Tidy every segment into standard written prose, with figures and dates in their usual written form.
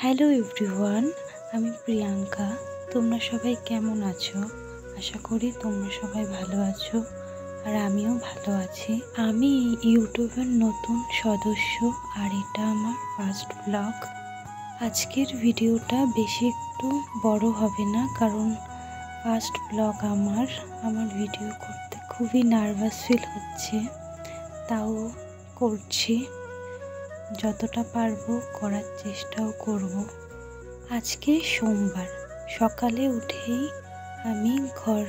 Hello everyone, আমি প্রিয়াঙ্কা। তোমরা সবাই কেমন আছো? আশা করি তোমরা সবাই ভালো আছো, আর আমিও ভালো আছি। আমি ইউটিউবের নতুন সদস্য, আর এটা আমার ফার্স্ট ব্লগ। আজকের ভিডিওটা বেশি একটু বড় হবে না, কারণ ফার্স্ট ব্লগ আমার ভিডিও করতে খুবই নার্ভাস ফিল হচ্ছে, তাও করছি। যতটা পারবো করার চেষ্টাও করব। আজকে সোমবার সকালে উঠেই আমি ঘর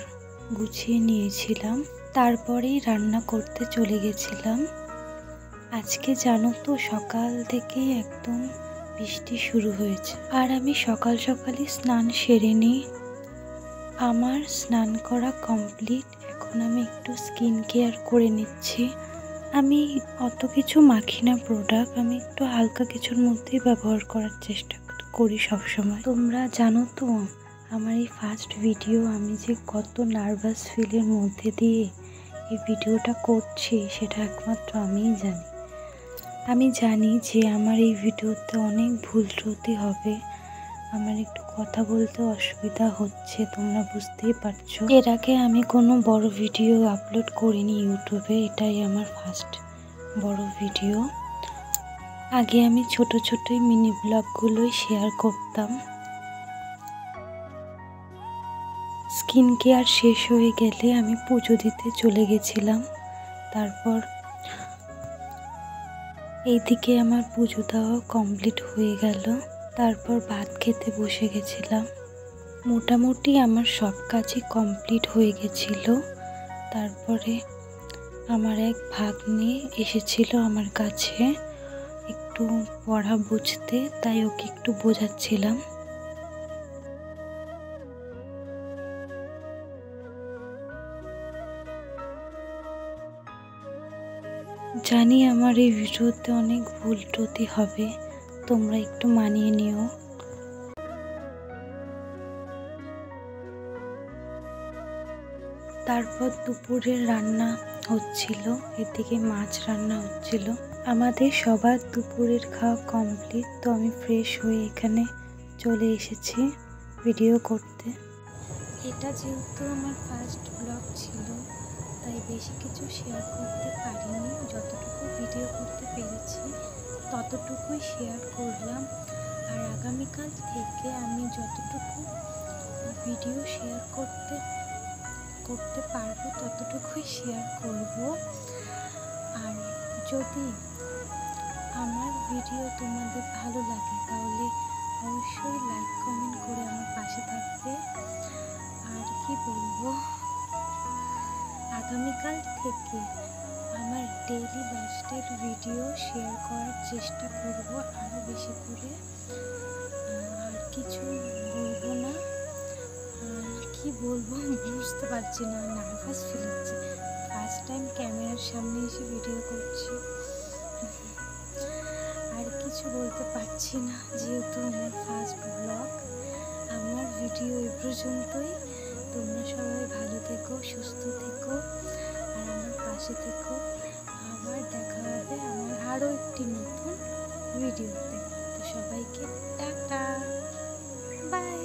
গুছিয়ে নিয়েছিলাম, তারপরেই রান্না করতে চলে গেছিলাম। আজকে জানো তো, সকাল থেকেই একদম বৃষ্টি শুরু হয়েছে, আর আমি সকাল সকালই স্নান সেরে নিই। আমার স্নান করা কমপ্লিট। এখন আমি একটু স্কিন কেয়ার করে নিচ্ছি। আমি অত কিছু মাখি না প্রোডাক্ট, আমি একটু হালকা কিছুর মধ্যেই ব্যবহার করার চেষ্টা করি সবসময়। তোমরা জানো তো, আমার এই ফার্স্ট ভিডিও, আমি যে কত নার্ভাস ফিলের মধ্যে দিয়ে এই ভিডিওটা করছি সেটা একমাত্র আমিই জানি। আমি জানি যে আমার এই ভিডিওতে অনেক ভুল ত্রুটি হবে, আমার একটু কথা বলতে অসুবিধা হচ্ছে, তোমরা বুঝতেই পারছো। এর আগে আমি কোনো বড় ভিডিও আপলোড করিনি ইউটিউবে, এটাই আমার ফার্স্ট বড় ভিডিও। আগে আমি ছোট ছোটই মিনি ব্লগগুলোই শেয়ার করতাম। স্কিন কেয়ার শেষ হয়ে গেলে আমি পুজো দিতে চলে গেছিলাম। তারপর এইদিকে আমার পুজো দেওয়া কমপ্লিট হয়ে গেল। তারপর ভাত খেতে বসে গেছিলাম। মোটামুটি আমার সব কাজই কমপ্লিট হয়ে গেছিল। তারপরে আমার এক ভাগ্নে এসেছিল আমার কাছে একটু পড়া বুঝতে, তাই ওকে একটু বোঝাচ্ছিলাম। জানি আমার এই ভিডিওতে অনেক ভুল ত্রুটি হবে, তোমরা একটু মানিয়ে নিও। তারপর দুপুরের রান্না হচ্ছিল, এদিকে মাছ রান্না হচ্ছিল। আমাদের সবার দুপুরের খাওয়া কমপ্লিট, তো আমি ফ্রেশ হয়ে এখানে চলে এসেছি ভিডিও করতে। এটা যেহেতু আমার ফার্স্ট ব্লগ ছিল, তাই বেশি কিছু শেয়ার করতে পারিনি। যতটুকু ভিডিও করতে পেরেছি ততটুকুই শেয়ার করলাম। আর আগামীকাল থেকে আমি যতটুকু ভিডিও শেয়ার করতে পারবো ততটুকুই শেয়ার করব। আর যদি আমার ভিডিও তোমাদের ভালো লাগে তাহলে অবশ্যই লাইক কমেন্ট করে আমার পাশে থাকবে। আর কি বলবো, আগামীকাল থেকে আমার ডেইলি লাইফস্টাইল ভিডিও শেয়ার করার চেষ্টা করব আরও বেশি করে। আর কিছু বলবো না, কি বলবো বুঝতে পারছি না, নার্ভাস ফিল হচ্ছে। ফার্স্ট টাইম ক্যামেরার সামনে এসে ভিডিও করছি, আর কিছু বলতে পারছি না যেহেতু আমার ফার্স্ট ব্লগ। আমার ভিডিও এই পর্যন্তই। তোমরা সবাই ভালো থেকো, সুস্থ থেকো, আর আমার পাশে থেকো। আবার দেখা হবে আমার আরও একটি নতুন ভিডিওতে। তো সবাইকে টাটা, বাই।